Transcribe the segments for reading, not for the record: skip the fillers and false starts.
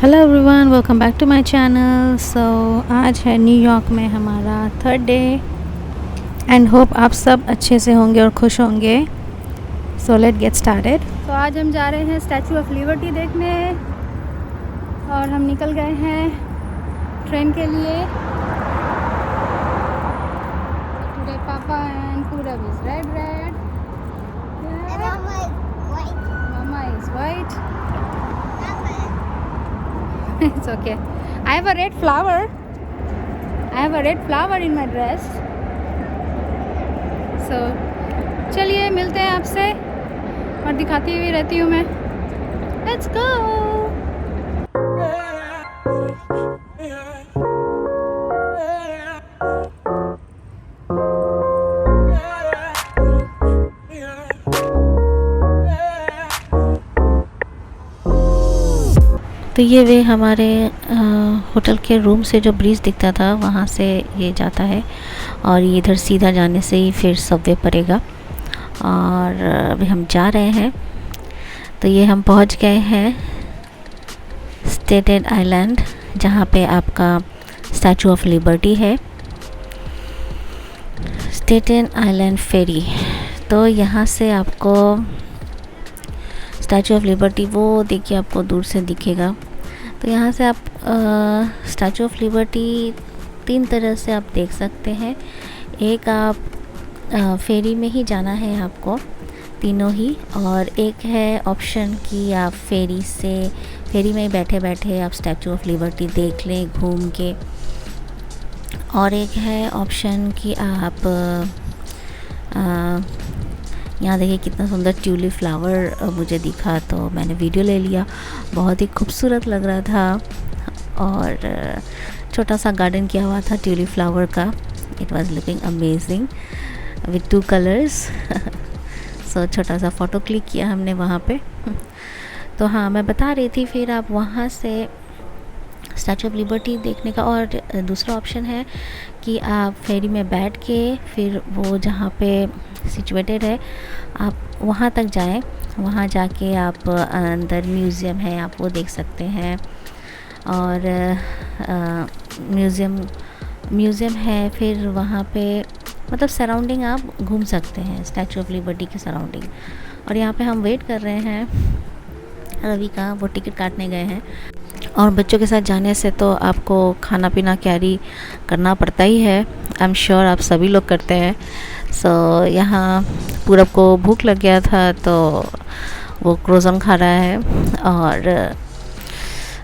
Hello everyone, welcome back to my channel. आज है New York में हमारा थर्ड डे एंड होप आप सब अच्छे से होंगे और खुश होंगे। So let get started. तो आज हम जा रहे हैं स्टैचू ऑफ लिबर्टी देखने और हम निकल गए हैं ट्रेन के लिए। टुडे पापा एंड पूरब is red Mama is white. It's okay. I have a red flower. In my dress. So, चलिए मिलते हैं आपसे और दिखाती हुई रहती हूँ मैं। Let's go. तो ये वे हमारे होटल के रूम से जो ब्रिज दिखता था वहाँ से ये जाता है और ये इधर सीधा जाने से ही फिर सबवे पड़ेगा। और अभी हम जा रहे हैं। तो ये हम पहुँच गए हैं स्टेटेड आइलैंड, जहाँ पे आपका स्टैचू ऑफ लिबर्टी है, स्टेटेड आइलैंड फेरी। तो यहाँ से आपको स्टैचू ऑफ लिबर्टी वो देखिए आपको दूर से दिखेगा। तो यहाँ से आप स्टैचू ऑफ लिबर्टी 3 तरह से आप देख सकते हैं। एक आप फेरी में ही जाना है आपको, तीनों ही। और एक है ऑप्शन कि आप फेरी में बैठे बैठे आप स्टैचू ऑफ लिबर्टी देख लें घूम के। और एक है ऑप्शन कि आप यहाँ देखिए कितना सुंदर ट्यूलिप फ्लावर मुझे दिखा, तो मैंने वीडियो ले लिया। बहुत ही खूबसूरत लग रहा था और छोटा सा गार्डन किया हुआ था ट्यूलिप फ्लावर का। It was looking amazing with 2 colours. So छोटा सा फ़ोटो क्लिक किया हमने वहाँ पे। तो हाँ, मैं बता रही थी फिर आप वहाँ से स्टैचू ऑफ लिबर्टी देखने का। और दूसरा ऑप्शन है कि आप फेरी में बैठ के फिर वो जहाँ पे सिचुएटेड है आप वहाँ तक जाएं। वहाँ जाके आप अंदर म्यूज़ियम है आप वो देख सकते हैं। और म्यूज़ियम है, फिर वहाँ पे मतलब सराउंडिंग आप घूम सकते हैं स्टैचू ऑफ लिबर्टी के सराउंडिंग। और यहाँ पे हम वेट कर रहे हैं रवि का, वो टिकट काटने गए हैं। और बच्चों के साथ जाने से तो आपको खाना पीना कैरी करना पड़ता ही है। आई एम श्योर आप सभी लोग करते हैं। सो यहाँ पूरब को भूख लग गया था तो वो क्रोज़न खा रहा है। और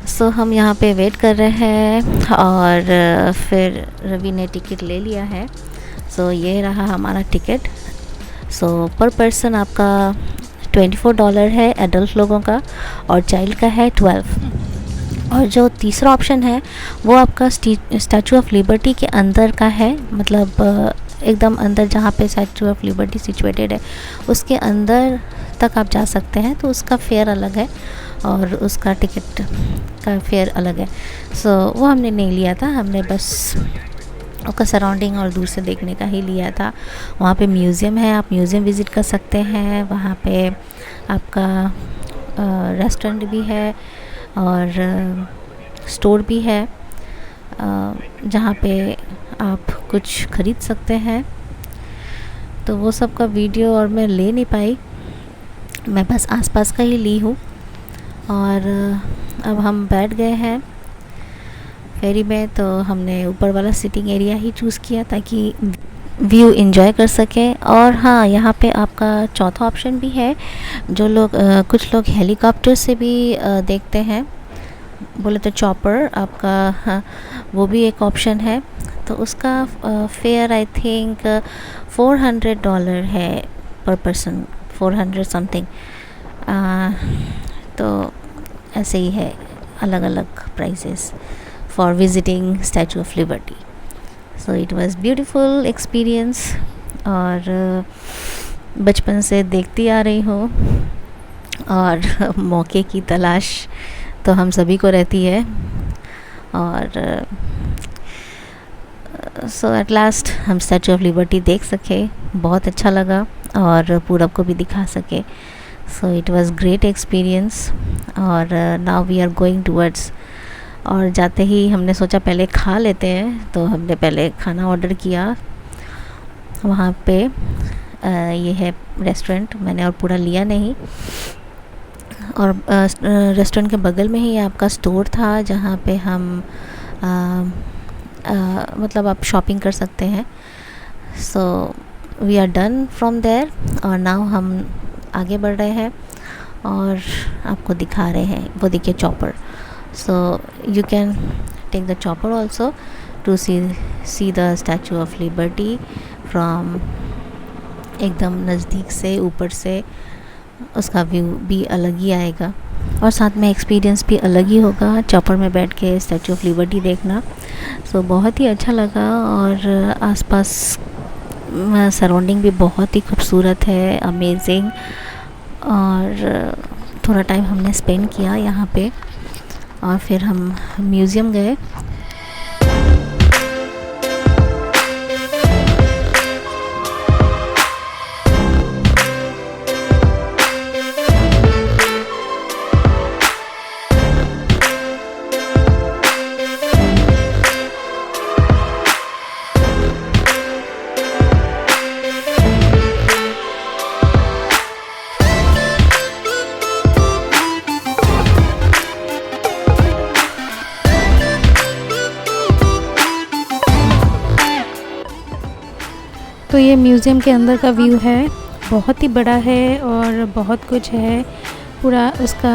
सो हम यहाँ पे वेट कर रहे हैं और फिर रवि ने टिकट ले लिया है। सो ये रहा हमारा टिकट। सो पर पर्सन आपका $24 है एडल्ट लोगों का और चाइल्ड का है 12। और जो तीसरा ऑप्शन है वो आपका स्टैचू ऑफ लिबर्टी के अंदर का है, मतलब एकदम अंदर जहाँ पे स्टैचू ऑफ लिबर्टी सिचुएटेड है उसके अंदर तक आप जा सकते हैं। तो उसका फेयर अलग है और उसका टिकट का फेयर अलग है। सो वो हमने नहीं लिया था, हमने बस उसका सराउंडिंग और दूर से देखने का ही लिया था। वहाँ पे म्यूज़ियम है, आप म्यूज़ियम विज़िट कर सकते हैं। वहाँ पे आपका रेस्टोरेंट भी है और स्टोर भी है जहाँ पे आप कुछ ख़रीद सकते हैं। तो वो सब का वीडियो और मैं ले नहीं पाई, मैं बस आसपास का ही ली हूँ। और अब हम बैठ गए हैं फेरी में। तो हमने ऊपर वाला सिटिंग एरिया ही चूज़ किया ताकि व्यू एंजॉय कर सकें। और हाँ, यहाँ पे आपका चौथा ऑप्शन भी है। जो लोग कुछ लोग हेलीकॉप्टर से भी देखते हैं, बोले तो चॉपर आपका, हाँ, वो भी एक ऑप्शन है। तो उसका फेयर आई थिंक $400 है पर पर्सन, 400 समथिंग। तो ऐसे ही है, अलग अलग prices for visiting statue of liberty. So it was beautiful experience और बचपन से देखती आ रही हूँ और मौके की तलाश तो हम सभी को रहती है। और सो एट लास्ट हम स्टैचू ऑफ लिबर्टी देख सके, बहुत अच्छा लगा और पूरब को भी दिखा सके। So it was great experience. और now we are going towards, और जाते ही हमने सोचा पहले खा लेते हैं, तो हमने पहले खाना ऑर्डर किया वहाँ पे। ये है रेस्टोरेंट, मैंने और पूरा लिया नहीं। और रेस्टोरेंट के बगल में ही आपका स्टोर था जहाँ पे हम मतलब आप शॉपिंग कर सकते हैं। So we are done from there, और नाउ हम आगे बढ़ रहे हैं और आपको दिखा रहे हैं। वो देखिए chopper, so you can take the chopper also to see the Statue of Liberty from एकदम नज़दीक से, ऊपर से उसका व्यू भी अलग ही आएगा और साथ में एक्सपीरियंस भी अलग ही होगा चॉपर में बैठ के स्टैचू ऑफ लिबर्टी देखना। सो बहुत ही अच्छा लगा। और आसपास सराउंडिंग भी बहुत ही खूबसूरत है, अमेजिंग। और थोड़ा टाइम हमने स्पेंड किया यहाँ पे, और फिर हम म्यूज़ियम गए। तो ये म्यूज़ियम के अंदर का व्यू है, बहुत ही बड़ा है और बहुत कुछ है। पूरा उसका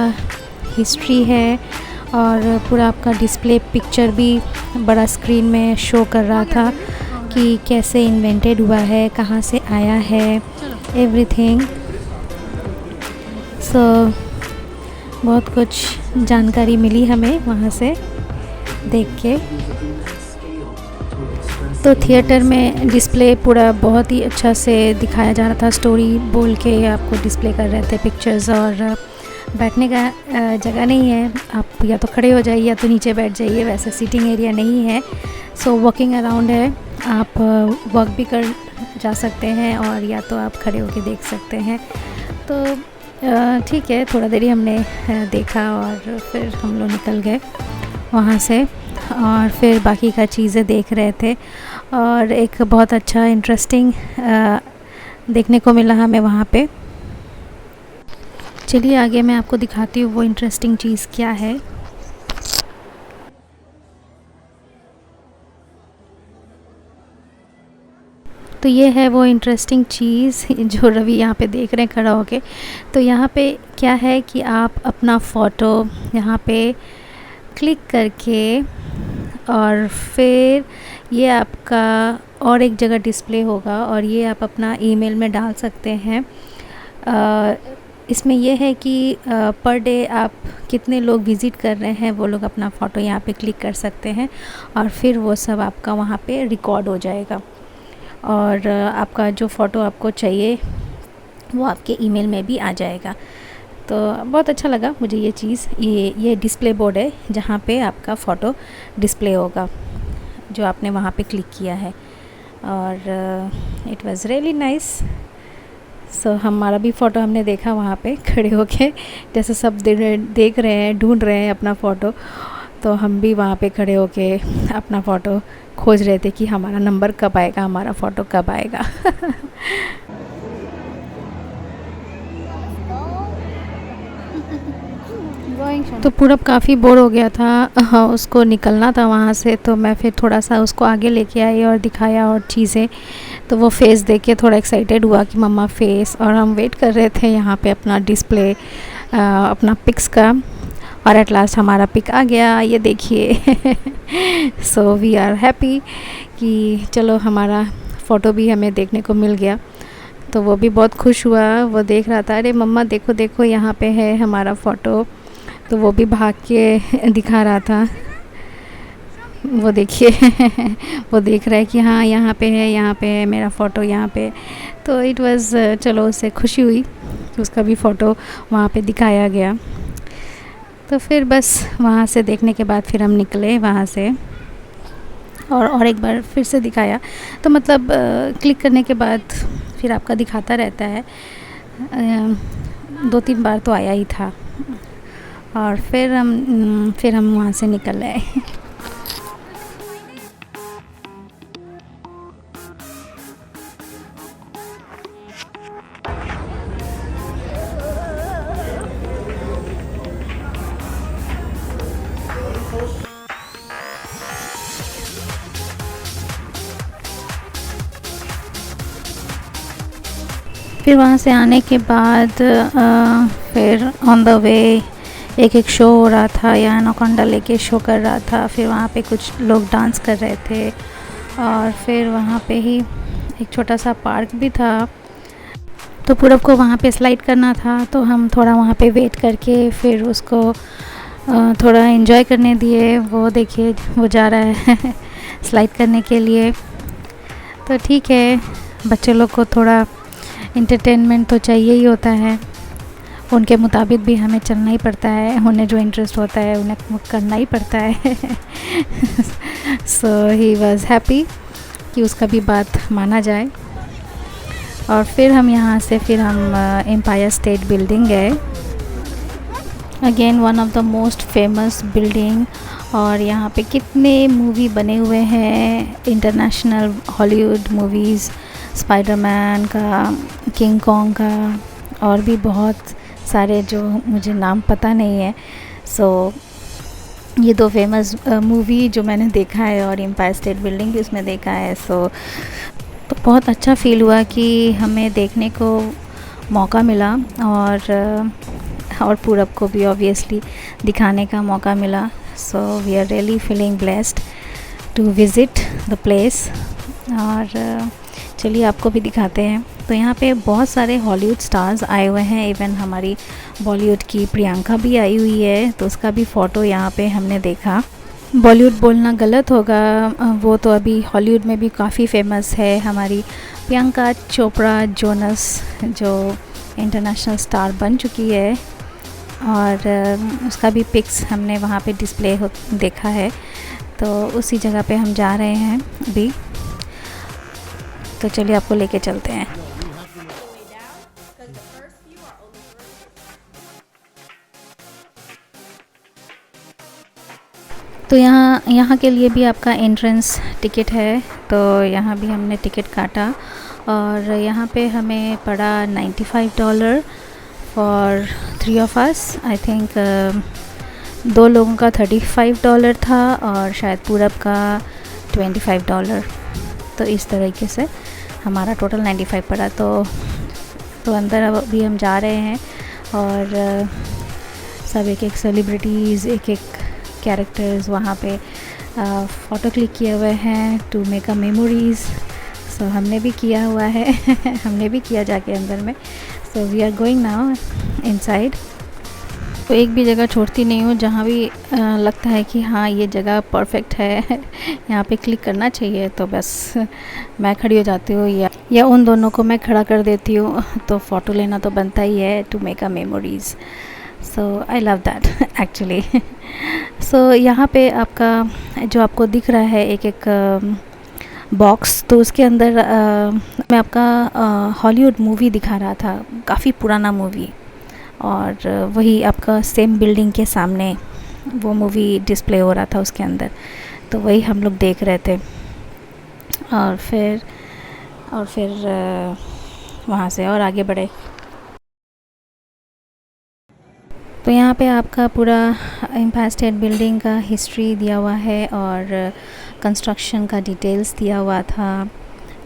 हिस्ट्री है और पूरा आपका डिस्प्ले पिक्चर भी बड़ा स्क्रीन में शो कर रहा था कि कैसे इन्वेंटेड हुआ है, कहाँ से आया है, एवरीथिंग। सो बहुत कुछ जानकारी मिली हमें वहाँ से देख के। तो थिएटर में डिस्प्ले पूरा बहुत ही अच्छा से दिखाया जा रहा था, स्टोरी बोल के आपको डिस्प्ले कर रहे थे पिक्चर्स। और बैठने का जगह नहीं है, आप या तो खड़े हो जाइए या तो नीचे बैठ जाइए, वैसे सीटिंग एरिया नहीं है। सो वॉकिंग अराउंड है, आप वॉक भी कर जा सकते हैं और या तो आप खड़े होके देख सकते हैं। तो ठीक है, थोड़ा देरी हमने देखा और फिर हम लोग निकल गए वहाँ से और फिर बाकी का चीज़ें देख रहे थे। और एक बहुत अच्छा इंटरेस्टिंग देखने को मिला हमें वहाँ पे। चलिए आगे मैं आपको दिखाती हूँ वो इंटरेस्टिंग चीज़ क्या है। तो ये है वो इंटरेस्टिंग चीज़ जो रवि यहाँ पे देख रहे हैं खड़ा होके। तो यहाँ पे क्या है कि आप अपना फ़ोटो यहाँ पे क्लिक करके और फिर ये आपका और एक जगह डिस्प्ले होगा और ये आप अपना ईमेल में डाल सकते हैं। इसमें यह है कि पर डे आप कितने लोग विज़िट कर रहे हैं वो लोग अपना फ़ोटो यहाँ पे क्लिक कर सकते हैं और फिर वो सब आपका वहाँ पे रिकॉर्ड हो जाएगा और आपका जो फ़ोटो आपको चाहिए वो आपके ईमेल में भी आ जाएगा। तो बहुत अच्छा लगा मुझे ये चीज़। ये डिस्प्ले बोर्ड है जहाँ पे आपका फ़ोटो डिस्प्ले होगा जो आपने वहाँ पे क्लिक किया है और इट वाज़ रियली नाइस। सो हमारा भी फ़ोटो हमने देखा वहाँ पे खड़े होके, जैसे सब देख रहे हैं, ढूंढ रहे हैं अपना फ़ोटो, तो हम भी वहाँ पे खड़े होके अपना फ़ोटो खोज रहे थे कि हमारा नंबर कब आएगा, हमारा फ़ोटो कब आएगा। तो पूरब काफ़ी बोर हो गया था, हाँ उसको निकलना था वहाँ से, तो मैं फिर थोड़ा सा उसको आगे लेके आई और दिखाया और चीज़ें। तो वो फेस देख के थोड़ा एक्साइटेड हुआ कि मम्मा फेस, और हम वेट कर रहे थे यहाँ पे अपना डिस्प्ले अपना पिक्स का, और एट लास्ट हमारा पिक आ गया, ये देखिए। सो वी आर हैप्पी कि चलो हमारा फ़ोटो भी हमें देखने को मिल गया। तो वो भी बहुत खुश हुआ, वो देख रहा था, अरे मम्मा देखो देखो यहाँ पे है हमारा फ़ोटो। तो वो भी भाग के दिखा रहा था, वो देखिए। वो देख रहा है कि हाँ यहाँ पे है, यहाँ पे है मेरा फ़ोटो, यहाँ पे। तो इट वाज़, चलो उससे खुशी हुई कि उसका भी फ़ोटो वहाँ पे दिखाया गया। तो फिर बस वहाँ से देखने के बाद फिर हम निकले वहाँ से, और एक बार फिर से दिखाया। तो मतलब क्लिक करने के बाद फिर आपका दिखाता रहता है। 2-3 बार तो आया ही था। और फिर हम वहाँ से निकल आए। फिर वहाँ से आने के बाद फिर ऑन द वे एक शो हो रहा था, या एनाकोंडा लेके शो कर रहा था। फिर वहाँ पे कुछ लोग डांस कर रहे थे, और फिर वहाँ पे ही एक छोटा सा पार्क भी था। तो पूरब को वहाँ पे स्लाइड करना था, तो हम थोड़ा वहाँ पे वेट करके फिर उसको थोड़ा एंजॉय करने दिए। वो देखिए वो जा रहा है स्लाइड करने के लिए। तो ठीक है, बच्चे लोग को थोड़ा इंटरटेनमेंट तो चाहिए ही होता है, उनके मुताबिक भी हमें चलना ही पड़ता है। उन्हें जो इंटरेस्ट होता है उन्हें करना ही पड़ता है। सो ही वाज हैप्पी कि उसका भी बात माना जाए। और फिर हम यहाँ से एम्पायर स्टेट बिल्डिंग गए। Again one of the most famous building. और यहाँ पे कितने मूवी बने हुए हैं, इंटरनेशनल हॉलीवुड मूवीज़, स्पाइडरमैन का, किंग कॉन्ग का, और भी बहुत सारे जो मुझे नाम पता नहीं है। सो ये 2 फेमस मूवी जो मैंने देखा है, और एम्पायर स्टेट बिल्डिंग भी उसमें देखा है। सो तो बहुत अच्छा फ़ील हुआ कि हमें देखने को मौका मिला, और पूरब को भी ऑब्वियसली दिखाने का मौका मिला। So we are really feeling blessed to visit the place. और चलिए आपको भी दिखाते हैं। तो यहाँ पे बहुत सारे हॉलीवुड स्टार्स आए हुए हैं, इवन हमारी बॉलीवुड की प्रियंका भी आई हुई है, तो उसका भी फ़ोटो यहाँ पे हमने देखा। बॉलीवुड बोलना गलत होगा, वो तो अभी हॉलीवुड में भी काफ़ी फेमस है। हमारी प्रियंका चोपड़ा जोनस जो इंटरनेशनल स्टार बन चुकी है, और उसका भी पिक्स हमने वहाँ पे डिस्प्ले देखा है। तो उसी जगह पे हम जा रहे हैं अभी। तो चलिए आपको लेके चलते हैं। तो यहाँ के लिए भी आपका एंट्रेंस टिकट है, तो यहाँ भी हमने टिकट काटा, और यहाँ पे हमें पड़ा $95 for 3 of us. I think 2 लोगों का $35 था, और शायद पूरब का $25। तो इस तरीके से हमारा टोटल 95 पड़ा। तो अंदर अभी हम जा रहे हैं, और सब एक सेलिब्रिटीज़, एक कैरेक्टर्स वहाँ पे फ़ोटो क्लिक किए हुए हैं टू मेक अ मेमोरीज़। सो हमने भी किया हुआ है हमने भी किया जाके अंदर में। So we are going now inside. तो एक भी जगह छोड़ती नहीं हूँ, जहाँ भी लगता है कि हाँ ये जगह परफेक्ट है, यहाँ पे क्लिक करना चाहिए, तो बस मैं खड़ी हो जाती हूँ, या उन दोनों को मैं खड़ा कर देती हूँ। तो फ़ोटो लेना तो बनता ही है to make a memories. So I love that actually. So यहाँ पे जो आपको दिख रहा है एक बॉक्स, तो उसके अंदर मैं आपका हॉलीवुड मूवी दिखा रहा था, काफ़ी पुराना मूवी, और वही आपका सेम बिल्डिंग के सामने वो मूवी डिस्प्ले हो रहा था उसके अंदर। तो वही हम लोग देख रहे थे, और फिर वहाँ से और आगे बढ़े। तो यहाँ पे आपका पूरा एम्पायर स्टेट बिल्डिंग का हिस्ट्री दिया हुआ है, और कंस्ट्रक्शन का डिटेल्स दिया हुआ था,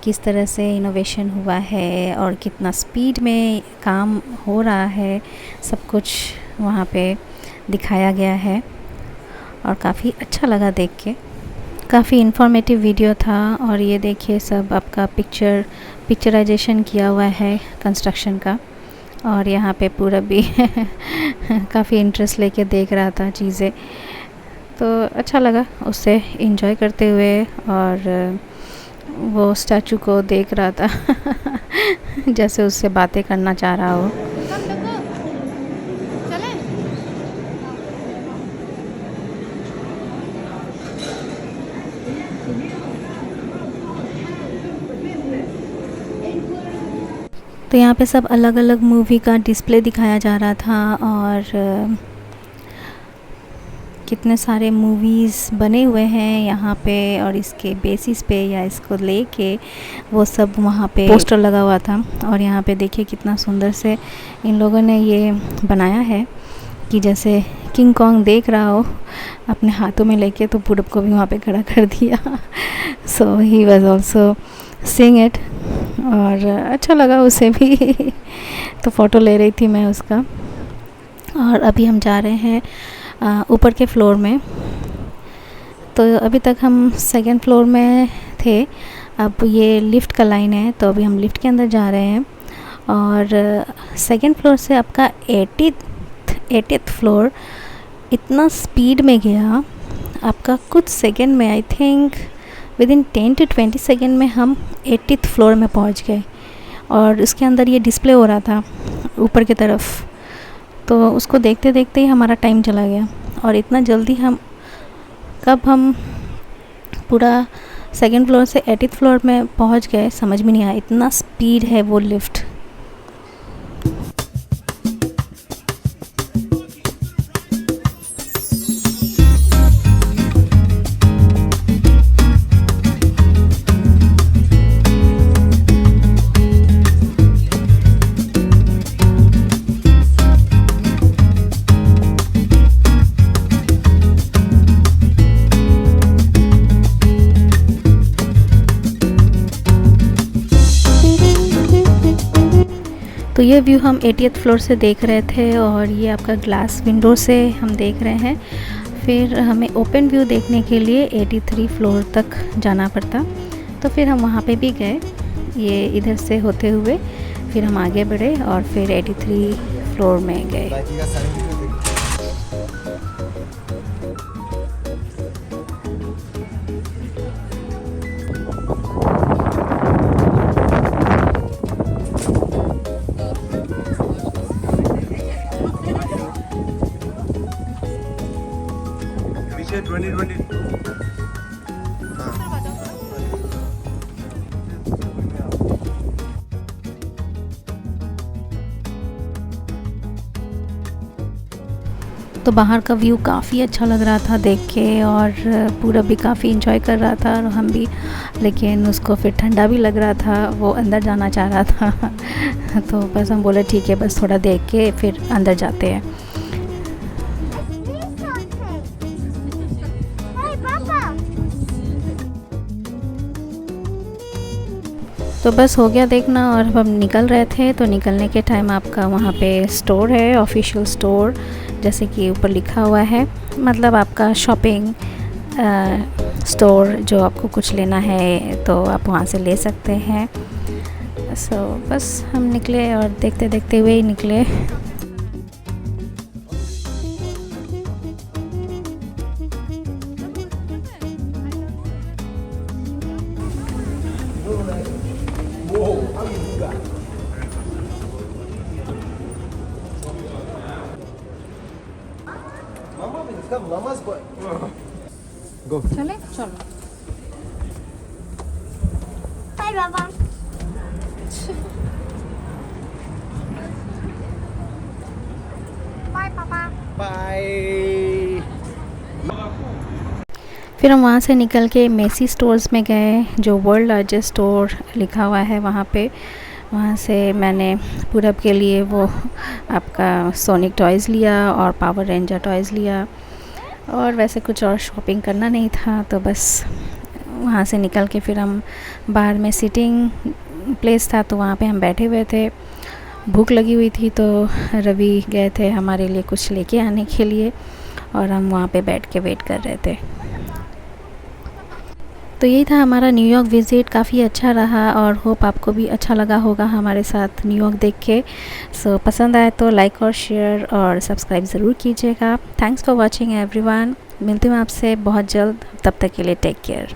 किस तरह से इनोवेशन हुआ है और कितना स्पीड में काम हो रहा है, सब कुछ वहाँ पे दिखाया गया है, और काफ़ी अच्छा लगा देख के। काफ़ी इन्फॉर्मेटिव वीडियो था। और ये देखिए सब आपका पिक्चराइजेशन किया हुआ है कंस्ट्रक्शन का, और यहाँ पे पूरा भी काफ़ी इंटरेस्ट लेके देख रहा था चीज़ें, तो अच्छा लगा उससे एंजॉय करते हुए, और वो स्टैचू को देख रहा था जैसे उससे बातें करना चाह रहा हो। तो तो यहाँ पे सब अलग अलग मूवी का डिस्प्ले दिखाया जा रहा था और कितने सारे मूवीज़ बने हुए हैं यहाँ पे, और इसके बेसिस पे या इसको लेके वो सब वहाँ पे पोस्टर लगा हुआ था। और यहाँ पे देखिए कितना सुंदर से इन लोगों ने ये बनाया है कि जैसे किंग कॉन्ग देख रहा हो अपने हाथों में लेके, तो पूरब को भी वहाँ पे खड़ा कर दिया। So he was also seeing it और अच्छा लगा उसे भी। तो फ़ोटो ले रही थी मैं उसका। और अभी हम जा रहे हैं ऊपर के फ्लोर में। तो अभी तक हम सेकंड फ्लोर में थे, अब ये लिफ्ट का लाइन है, तो अभी हम लिफ्ट के अंदर जा रहे हैं। और सेकंड फ्लोर से आपका 80th फ्लोर इतना स्पीड में गया आपका, कुछ सेकंड में, I think within 10 to 20 second में हम 80th फ्लोर में पहुंच गए। और उसके अंदर ये डिस्प्ले हो रहा था ऊपर की तरफ, तो उसको देखते देखते ही हमारा टाइम चला गया। और इतना जल्दी हम पूरा सेकंड फ्लोर से 80th फ्लोर में पहुंच गए, समझ में नहीं आया, इतना स्पीड है वो लिफ्ट। तो ये व्यू हम 80th फ्लोर से देख रहे थे और ये आपका ग्लास विंडो से हम देख रहे हैं। फिर हमें ओपन व्यू देखने के लिए 83 फ्लोर तक जाना पड़ता, तो फिर हम वहाँ पे भी गए, ये इधर से होते हुए फिर हम आगे बढ़े और फिर 83 फ्लोर में गए। तो बाहर का व्यू काफ़ी अच्छा लग रहा था देख के, और पूरा भी काफ़ी इंजॉय कर रहा था और हम भी, लेकिन उसको फिर ठंडा भी लग रहा था, वो अंदर जाना चाह रहा था। तो बस हम बोले ठीक है, बस थोड़ा देख के फिर अंदर जाते हैं। तो बस हो गया देखना, और हम निकल रहे थे। तो निकलने के टाइम आपका वहाँ पे स्टोर है, ऑफिशियल स्टोर, जैसे कि ऊपर लिखा हुआ है, मतलब आपका शॉपिंग स्टोर, जो आपको कुछ लेना है तो आप वहाँ से ले सकते हैं। सो बस हम निकले और देखते देखते हुए ही निकले। Go. चले चलो। बाय बाबा। बाय पापा। Bye. फिर हम वहाँ से निकल के मेसी स्टोर्स में गए, जो वर्ल्ड लार्जेस्ट स्टोर लिखा हुआ है वहाँ पे। वहाँ से मैंने पूरब के लिए वो आपका सोनिक टॉयज़ लिया और पावर रेंजर टॉयज़ लिया, और वैसे कुछ और शॉपिंग करना नहीं था, तो बस वहाँ से निकल के फिर हम बाहर में सिटिंग प्लेस था, तो वहाँ पे हम बैठे हुए थे। भूख लगी हुई थी, तो रवि गए थे हमारे लिए कुछ लेके आने के लिए, और हम वहाँ पे बैठ के वेट कर रहे थे। तो यही था हमारा न्यूयॉर्क विज़िट, काफ़ी अच्छा रहा, और होप आपको भी अच्छा लगा होगा हमारे साथ न्यूयॉर्क देख के। सो पसंद आए तो लाइक और शेयर और सब्सक्राइब ज़रूर कीजिएगा। Thanks for watching everyone. मिलती हूँ आपसे बहुत जल्द, तब तक के लिए टेक केयर।